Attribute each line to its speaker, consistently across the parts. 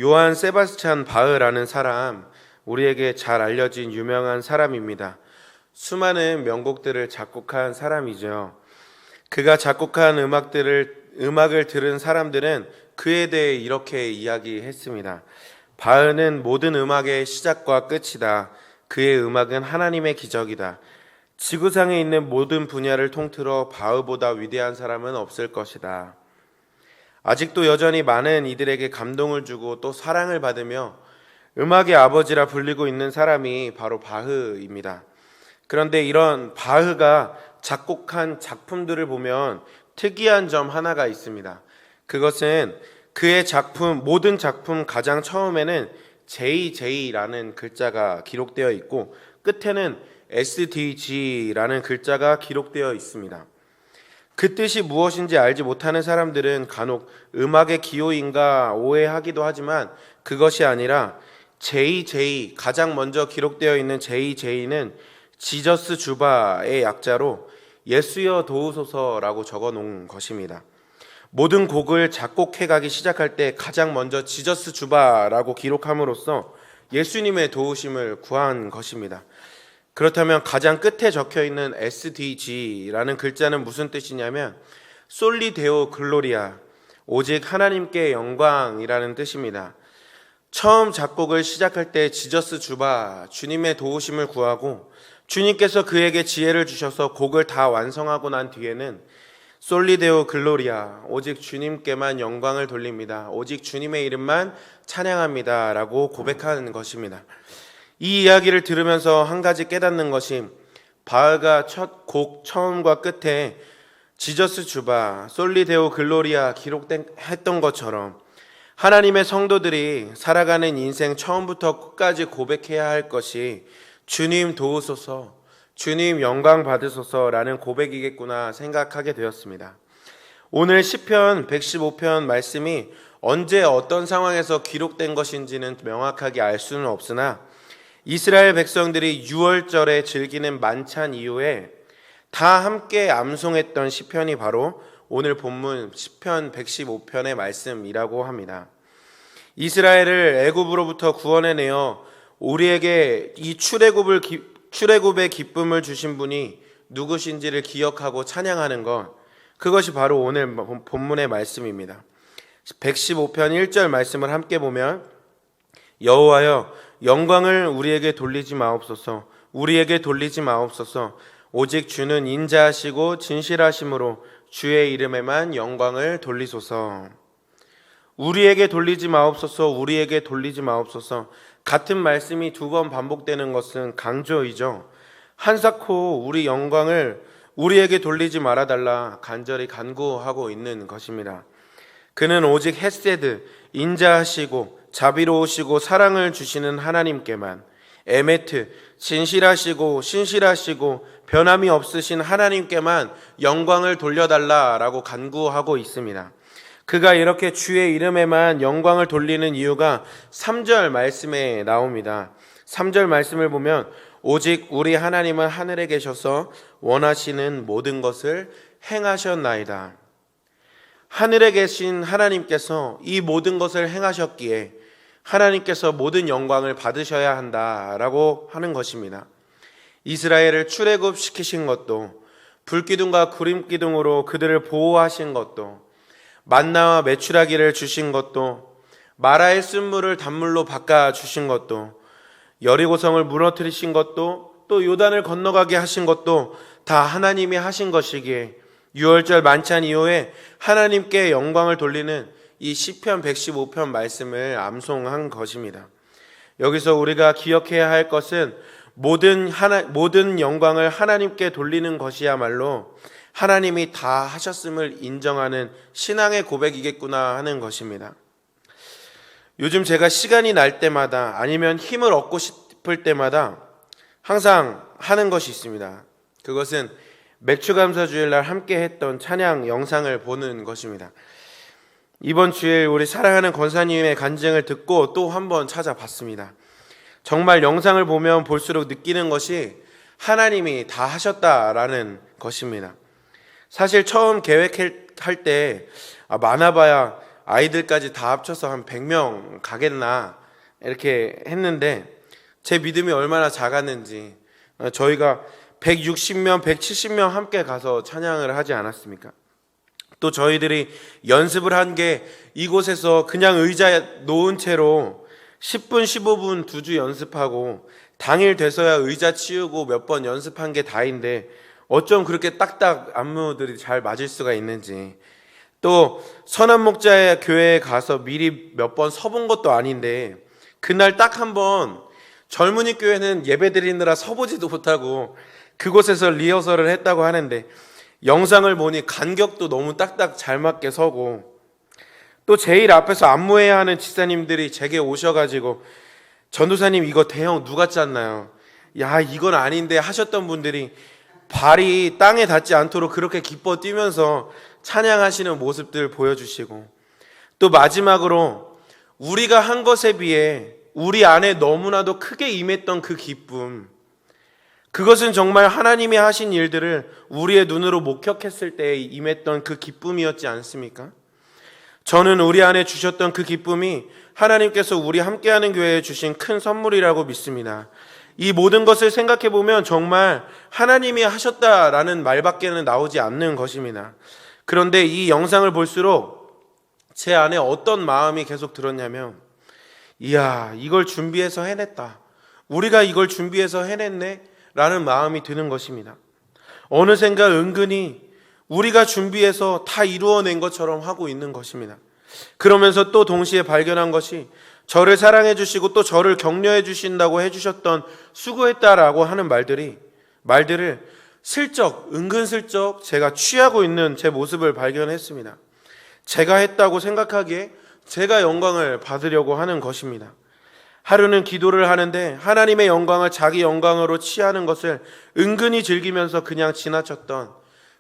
Speaker 1: 요한 세바스찬 바흐라는 사람, 우리에게 잘 알려진 유명한 사람입니다. 수많은 명곡들을 작곡한 사람이죠. 그가 작곡한 음악을 들은 사람들은 그에 대해 이렇게 이야기했습니다. 바흐는 모든 음악의 시작과 끝이다. 그의 음악은 하나님의 기적이다. 지구상에 있는 모든 분야를 통틀어 바흐보다 위대한 사람은 없을 것이다. 아직도 여전히 많은 이들에게 감동을 주고 또 사랑을 받으며 음악의 아버지라 불리고 있는 사람이 바로 바흐입니다. 그런데 이런 바흐가 작곡한 작품들을 보면 특이한 점 하나가 있습니다. 그것은 그의 모든 작품 가장 처음에는 JJ라는 글자가 기록되어 있고 끝에는 SDG라는 글자가 기록되어 있습니다. 그 뜻이 무엇인지 알지 못하는 사람들은 간혹 음악의 기호인가 오해하기도 하지만 그것이 아니라 JJ, 가장 먼저 기록되어 있는 JJ는 지저스 주바의 약자로 예수여 도우소서라고 적어 놓은 것입니다. 모든 곡을 작곡해 가기 시작할 때 가장 먼저 지저스 주바라고 기록함으로써 예수님의 도우심을 구한 것입니다. 그렇다면 가장 끝에 적혀 있는 SDG라는 글자는 무슨 뜻이냐면 솔리 데오 글로리아, 오직 하나님께 영광이라는 뜻입니다. 처음 작곡을 시작할 때 지저스 주바, 주님의 도우심을 구하고 주님께서 그에게 지혜를 주셔서 곡을 다 완성하고 난 뒤에는 솔리 데오 글로리아, 오직 주님께만 영광을 돌립니다. 오직 주님의 이름만 찬양합니다 라고 고백하는 것입니다. 이 이야기를 들으면서 한 가지 깨닫는 것이 바흐가 첫 곡 처음과 끝에 지저스 주바, 솔리 데오 글로리아 기록했던 것처럼 하나님의 성도들이 살아가는 인생 처음부터 끝까지 고백해야 할 것이 주님 도우소서, 주님 영광 받으소서라는 고백이겠구나 생각하게 되었습니다. 오늘 시편 115편 말씀이 언제 어떤 상황에서 기록된 것인지는 명확하게 알 수는 없으나 이스라엘 백성들이 유월절에 즐기는 만찬 이후에 다 함께 암송했던 시편이 바로 오늘 본문 시편 115편의 말씀이라고 합니다. 이스라엘을 애굽으로부터 구원해내어 우리에게 이 출애굽의 기쁨을 주신 분이 누구신지를 기억하고 찬양하는 것, 그것이 바로 오늘 본문의 말씀입니다. 115편 1절 말씀을 함께 보면 여호와여 영광을 우리에게 돌리지 마옵소서, 우리에게 돌리지 마옵소서. 오직 주는 인자하시고 진실하심으로 주의 이름에만 영광을 돌리소서. 우리에게 돌리지 마옵소서, 우리에게 돌리지 마옵소서. 같은 말씀이 두 번 반복되는 것은 강조이죠. 한사코 우리 영광을 우리에게 돌리지 말아달라 간절히 간구하고 있는 것입니다. 그는 오직 헤세드, 인자하시고 자비로우시고 사랑을 주시는 하나님께만, 에메트, 진실하시고 신실하시고 변함이 없으신 하나님께만 영광을 돌려달라라고 간구하고 있습니다. 그가 이렇게 주의 이름에만 영광을 돌리는 이유가 3절 말씀에 나옵니다. 3절 말씀을 보면 오직 우리 하나님은 하늘에 계셔서 원하시는 모든 것을 행하셨나이다. 하늘에 계신 하나님께서 이 모든 것을 행하셨기에 하나님께서 모든 영광을 받으셔야 한다라고 하는 것입니다. 이스라엘을 출애굽시키신 것도, 불기둥과 구름기둥으로 그들을 보호하신 것도, 만나와 메추라기를 주신 것도, 마라의 쓴물을 단물로 바꿔 주신 것도, 여리고성을 무너뜨리신 것도, 또 요단을 건너가게 하신 것도 다 하나님이 하신 것이기에 유월절 만찬 이후에 하나님께 영광을 돌리는 이 시편 115편 말씀을 암송한 것입니다. 여기서 우리가 기억해야 할 것은 모든 영광을 하나님께 돌리는 것이야말로 하나님이 다 하셨음을 인정하는 신앙의 고백이겠구나 하는 것입니다. 요즘 제가 시간이 날 때마다 아니면 힘을 얻고 싶을 때마다 항상 하는 것이 있습니다. 그것은 맥주감사주일날 함께 했던 찬양 영상을 보는 것입니다. 이번 주일 우리 사랑하는 권사님의 간증을 듣고 또 한번 찾아봤습니다. 정말 영상을 보면 볼수록 느끼는 것이 하나님이 다 하셨다라는 것입니다. 사실 처음 계획할 때 많아봐야 아이들까지 다 합쳐서 한 100명 가겠나 이렇게 했는데 제 믿음이 얼마나 작았는지 저희가 160명, 170명 함께 가서 찬양을 하지 않았습니까? 또 저희들이 연습을 한 게 이곳에서 그냥 의자에 놓은 채로 10분, 15분 두 주 연습하고 당일 돼서야 의자 치우고 몇 번 연습한 게 다인데 어쩜 그렇게 딱딱 안무들이 잘 맞을 수가 있는지, 또 선한 목자의 교회에 가서 미리 몇 번 서본 것도 아닌데 그날 딱 한 번 젊은이 교회는 예배 드리느라 서보지도 못하고 그곳에서 리허설을 했다고 하는데 영상을 보니 간격도 너무 딱딱 잘 맞게 서고, 또 제일 앞에서 안무해야 하는 집사님들이 제게 오셔가지고 전도사님 이거 대형 누가 짰나요? 야 이건 아닌데 하셨던 분들이 발이 땅에 닿지 않도록 그렇게 기뻐 뛰면서 찬양하시는 모습들 보여주시고, 또 마지막으로 우리가 한 것에 비해 우리 안에 너무나도 크게 임했던 그 기쁨, 그것은 정말 하나님이 하신 일들을 우리의 눈으로 목격했을 때 임했던 그 기쁨이었지 않습니까? 저는 우리 안에 주셨던 그 기쁨이 하나님께서 우리 함께하는 교회에 주신 큰 선물이라고 믿습니다. 이 모든 것을 생각해 보면 정말 하나님이 하셨다라는 말밖에는 나오지 않는 것입니다. 그런데 이 영상을 볼수록 제 안에 어떤 마음이 계속 들었냐면, 이야 이걸 준비해서 해냈다, 우리가 이걸 준비해서 해냈네 라는 마음이 드는 것입니다. 어느샌가 은근히 우리가 준비해서 다 이루어낸 것처럼 하고 있는 것입니다. 그러면서 또 동시에 발견한 것이 저를 사랑해 주시고 또 저를 격려해 주신다고 해주셨던 수고했다라고 하는 말들을 은근슬쩍 제가 취하고 있는 제 모습을 발견했습니다. 제가 했다고 생각하기에 제가 영광을 받으려고 하는 것입니다. 하루는 기도를 하는데 하나님의 영광을 자기 영광으로 취하는 것을 은근히 즐기면서 그냥 지나쳤던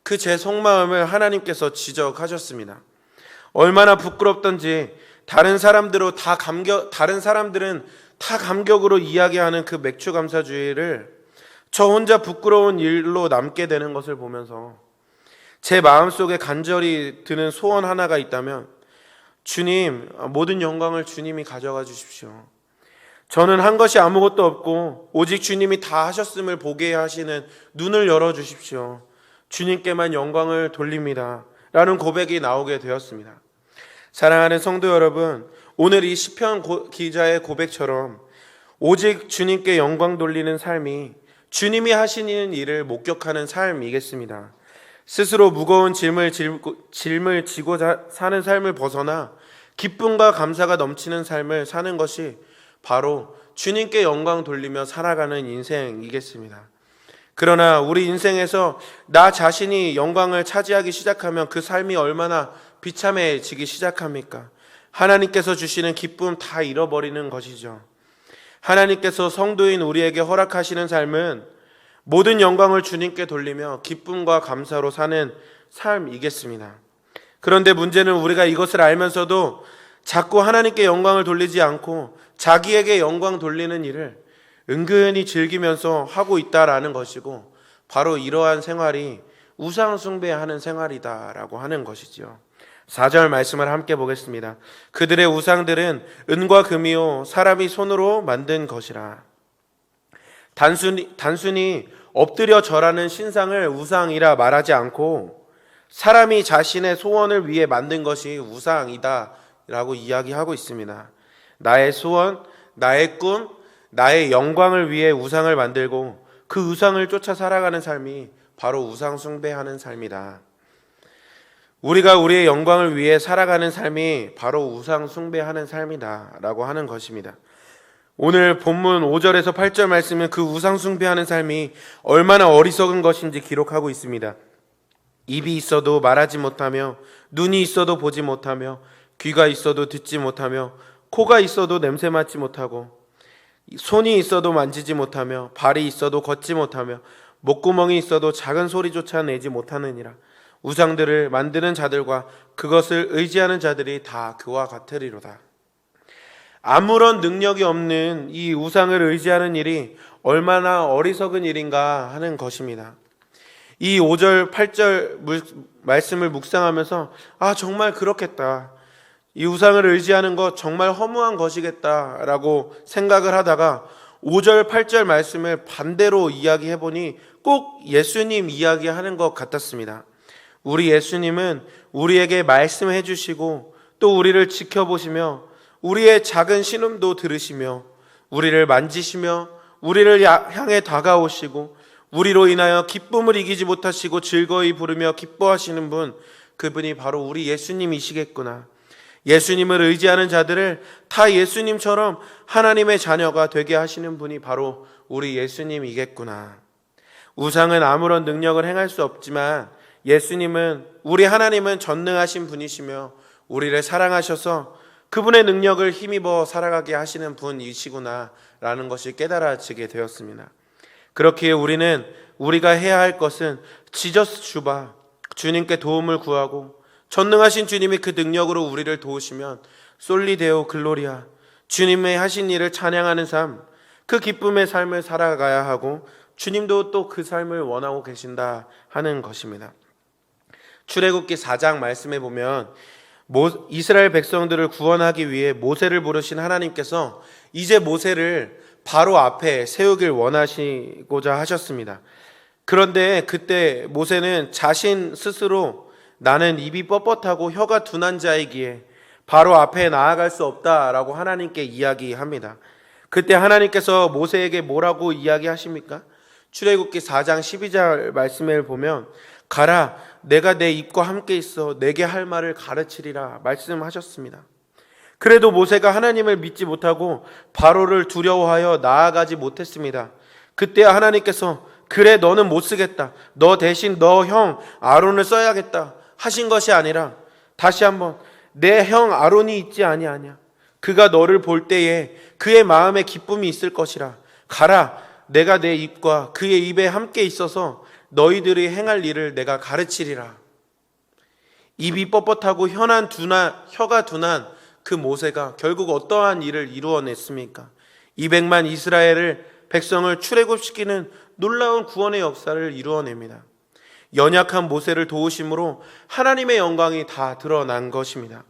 Speaker 1: 그 제 속마음을 하나님께서 지적하셨습니다. 얼마나 부끄럽던지 다른 사람들은 다 감격으로 이야기하는 그 맥주 감사주의를 저 혼자 부끄러운 일로 남게 되는 것을 보면서 제 마음속에 간절히 드는 소원 하나가 있다면, 주님, 모든 영광을 주님이 가져가 주십시오. 저는 한 것이 아무것도 없고 오직 주님이 다 하셨음을 보게 하시는 눈을 열어주십시오. 주님께만 영광을 돌립니다 라는 고백이 나오게 되었습니다. 사랑하는 성도 여러분, 오늘 이 시편 기자의 고백처럼 오직 주님께 영광 돌리는 삶이 주님이 하시는 일을 목격하는 삶이겠습니다. 스스로 무거운 짐을 지고 사는 삶을 벗어나 기쁨과 감사가 넘치는 삶을 사는 것이 바로 주님께 영광 돌리며 살아가는 인생이겠습니다. 그러나 우리 인생에서 나 자신이 영광을 차지하기 시작하면 그 삶이 얼마나 비참해지기 시작합니까? 하나님께서 주시는 기쁨 다 잃어버리는 것이죠. 하나님께서 성도인 우리에게 허락하시는 삶은 모든 영광을 주님께 돌리며 기쁨과 감사로 사는 삶이겠습니다. 그런데 문제는 우리가 이것을 알면서도 자꾸 하나님께 영광을 돌리지 않고 자기에게 영광 돌리는 일을 은근히 즐기면서 하고 있다라는 것이고, 바로 이러한 생활이 우상 숭배하는 생활이다라고 하는 것이죠. 4절 말씀을 함께 보겠습니다. 그들의 우상들은 은과 금이요 사람이 손으로 만든 것이라. 단순히 엎드려 절하는 신상을 우상이라 말하지 않고 사람이 자신의 소원을 위해 만든 것이 우상이다 라고 이야기하고 있습니다. 나의 소원, 나의 꿈, 나의 영광을 위해 우상을 만들고 그 우상을 쫓아 살아가는 삶이 바로 우상 숭배하는 삶이다. 우리가 우리의 영광을 위해 살아가는 삶이 바로 우상 숭배하는 삶이다 라고 하는 것입니다. 오늘 본문 5절에서 8절 말씀은 그 우상 숭배하는 삶이 얼마나 어리석은 것인지 기록하고 있습니다. 입이 있어도 말하지 못하며, 눈이 있어도 보지 못하며, 귀가 있어도 듣지 못하며, 코가 있어도 냄새 맡지 못하고, 손이 있어도 만지지 못하며, 발이 있어도 걷지 못하며, 목구멍이 있어도 작은 소리조차 내지 못하느니라. 우상들을 만드는 자들과 그것을 의지하는 자들이 다 그와 같으리로다. 아무런 능력이 없는 이 우상을 의지하는 일이 얼마나 어리석은 일인가 하는 것입니다. 이 5절 8절 말씀을 묵상하면서 정말 그렇겠다. 이 우상을 의지하는 것 정말 허무한 것이겠다라고 생각을 하다가 5절, 8절 말씀을 반대로 이야기해보니 꼭 예수님 이야기하는 것 같았습니다. 우리 예수님은 우리에게 말씀해 주시고 또 우리를 지켜보시며 우리의 작은 신음도 들으시며 우리를 만지시며 우리를 향해 다가오시고 우리로 인하여 기쁨을 이기지 못하시고 즐거이 부르며 기뻐하시는 분, 그분이 바로 우리 예수님이시겠구나. 예수님을 의지하는 자들을 다 예수님처럼 하나님의 자녀가 되게 하시는 분이 바로 우리 예수님이겠구나. 우상은 아무런 능력을 행할 수 없지만 예수님은, 우리 하나님은 전능하신 분이시며 우리를 사랑하셔서 그분의 능력을 힘입어 살아가게 하시는 분이시구나 라는 것을 깨달아지게 되었습니다. 그렇기에 우리는 우리가 해야 할 것은 지저스 주바, 주님께 도움을 구하고 전능하신 주님이 그 능력으로 우리를 도우시면 솔리데오 글로리아, 주님의 하신 일을 찬양하는 삶, 그 기쁨의 삶을 살아가야 하고 주님도 또 그 삶을 원하고 계신다 하는 것입니다. 출애굽기 4장 말씀에 보면 이스라엘 백성들을 구원하기 위해 모세를 부르신 하나님께서 이제 모세를 바로 앞에 세우길 원하시고자 하셨습니다. 그런데 그때 모세는 자신 스스로 나는 입이 뻣뻣하고 혀가 둔한 자이기에 바로 앞에 나아갈 수 없다라고 하나님께 이야기합니다. 그때 하나님께서 모세에게 뭐라고 이야기하십니까? 출애굽기 4장 12절 말씀을 보면 가라, 내가 내 입과 함께 있어 내게 할 말을 가르치리라 말씀하셨습니다. 그래도 모세가 하나님을 믿지 못하고 바로를 두려워하여 나아가지 못했습니다. 그때 하나님께서 그래, 너는 못 쓰겠다, 너 대신 너 형 아론을 써야겠다 하신 것이 아니라 다시 한번 내 형 아론이 있지 아니하냐, 그가 너를 볼 때에 그의 마음에 기쁨이 있을 것이라. 가라, 내가 내 입과 그의 입에 함께 있어서 너희들이 행할 일을 내가 가르치리라. 입이 뻣뻣하고 혀가 둔한 그 모세가 결국 어떠한 일을 이루어냈습니까? 200만 이스라엘을 백성을 출애굽시키는 놀라운 구원의 역사를 이루어냅니다. 연약한 모세를 도우심으로 하나님의 영광이 다 드러난 것입니다.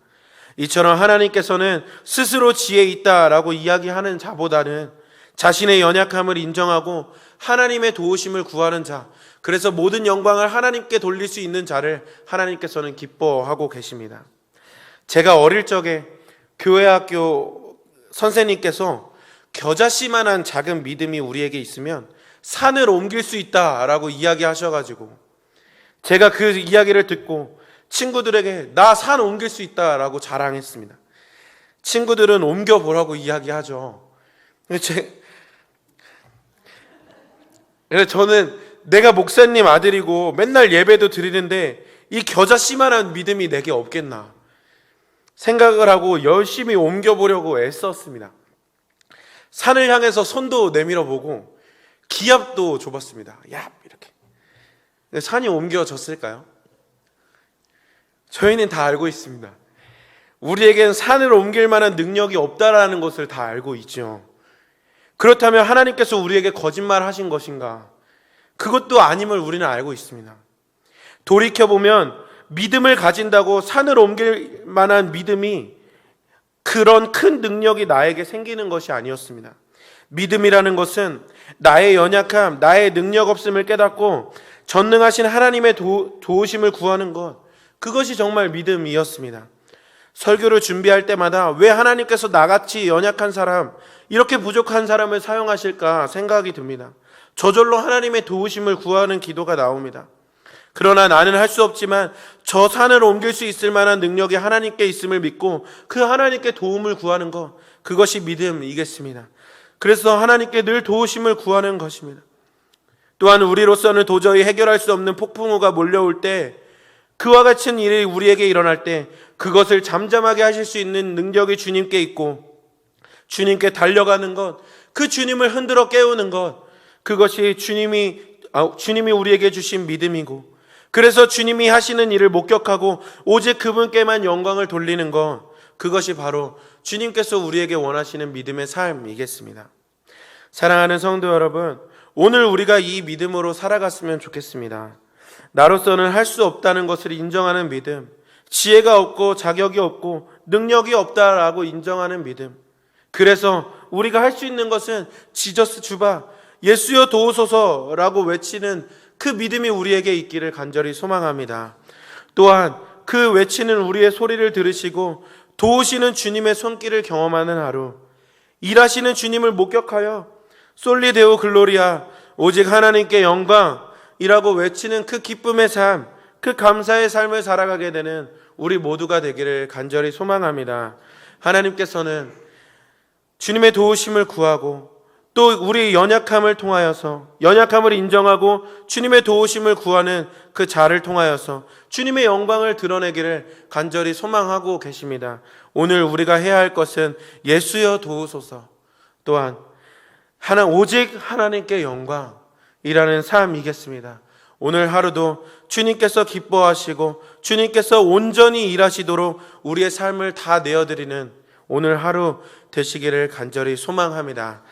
Speaker 1: 이처럼 하나님께서는 스스로 지혜 있다라고 이야기하는 자보다는 자신의 연약함을 인정하고 하나님의 도우심을 구하는 자, 그래서 모든 영광을 하나님께 돌릴 수 있는 자를 하나님께서는 기뻐하고 계십니다. 제가 어릴 적에 교회학교 선생님께서 겨자씨만한 작은 믿음이 우리에게 있으면 산을 옮길 수 있다라고 이야기하셔가지고 제가 그 이야기를 듣고 친구들에게 나 산 옮길 수 있다라고 자랑했습니다. 친구들은 옮겨보라고 이야기하죠. 그래서 저는 내가 목사님 아들이고 맨날 예배도 드리는데 이 겨자씨만한 믿음이 내게 없겠나 생각을 하고 열심히 옮겨보려고 애썼습니다. 산을 향해서 손도 내밀어 보고 기합도 줘봤습니다. 야, 이렇게. 산이 옮겨졌을까요? 저희는 다 알고 있습니다. 우리에겐 산을 옮길 만한 능력이 없다라는 것을 다 알고 있죠. 그렇다면 하나님께서 우리에게 거짓말 하신 것인가? 그것도 아님을 우리는 알고 있습니다. 돌이켜보면 믿음을 가진다고 산을 옮길 만한 믿음이 그런 큰 능력이 나에게 생기는 것이 아니었습니다. 믿음이라는 것은 나의 연약함, 나의 능력 없음을 깨닫고 전능하신 하나님의 도우심을 구하는 것, 그것이 정말 믿음이었습니다. 설교를 준비할 때마다 왜 하나님께서 나같이 연약한 사람, 이렇게 부족한 사람을 사용하실까 생각이 듭니다. 저절로 하나님의 도우심을 구하는 기도가 나옵니다. 그러나 나는 할 수 없지만 저 산을 옮길 수 있을 만한 능력이 하나님께 있음을 믿고 그 하나님께 도움을 구하는 것, 그것이 믿음이겠습니다. 그래서 하나님께 늘 도우심을 구하는 것입니다. 또한 우리로서는 도저히 해결할 수 없는 폭풍우가 몰려올 때, 그와 같은 일이 우리에게 일어날 때 그것을 잠잠하게 하실 수 있는 능력이 주님께 있고 주님께 달려가는 것, 그 주님을 흔들어 깨우는 것, 그것이 주님이 우리에게 주신 믿음이고, 그래서 주님이 하시는 일을 목격하고 오직 그분께만 영광을 돌리는 것, 그것이 바로 주님께서 우리에게 원하시는 믿음의 삶이겠습니다. 사랑하는 성도 여러분, 오늘 우리가 이 믿음으로 살아갔으면 좋겠습니다. 나로서는 할 수 없다는 것을 인정하는 믿음, 지혜가 없고 자격이 없고 능력이 없다라고 인정하는 믿음. 그래서 우리가 할 수 있는 것은 지저스 주바, 예수여 도우소서라고 외치는 그 믿음이 우리에게 있기를 간절히 소망합니다. 또한 그 외치는 우리의 소리를 들으시고 도우시는 주님의 손길을 경험하는 하루, 일하시는 주님을 목격하여 솔리 데오 글로리아, 오직 하나님께 영광이라고 외치는 그 기쁨의 삶, 그 감사의 삶을 살아가게 되는 우리 모두가 되기를 간절히 소망합니다. 하나님께서는 주님의 도우심을 구하고 또 우리 연약함을 통하여서, 연약함을 인정하고 주님의 도우심을 구하는 그 자를 통하여서 주님의 영광을 드러내기를 간절히 소망하고 계십니다. 오늘 우리가 해야 할 것은 예수여 도우소서, 또한 오직 하나님께 영광이라는 삶이겠습니다. 오늘 하루도 주님께서 기뻐하시고 주님께서 온전히 일하시도록 우리의 삶을 다 내어드리는 오늘 하루 되시기를 간절히 소망합니다.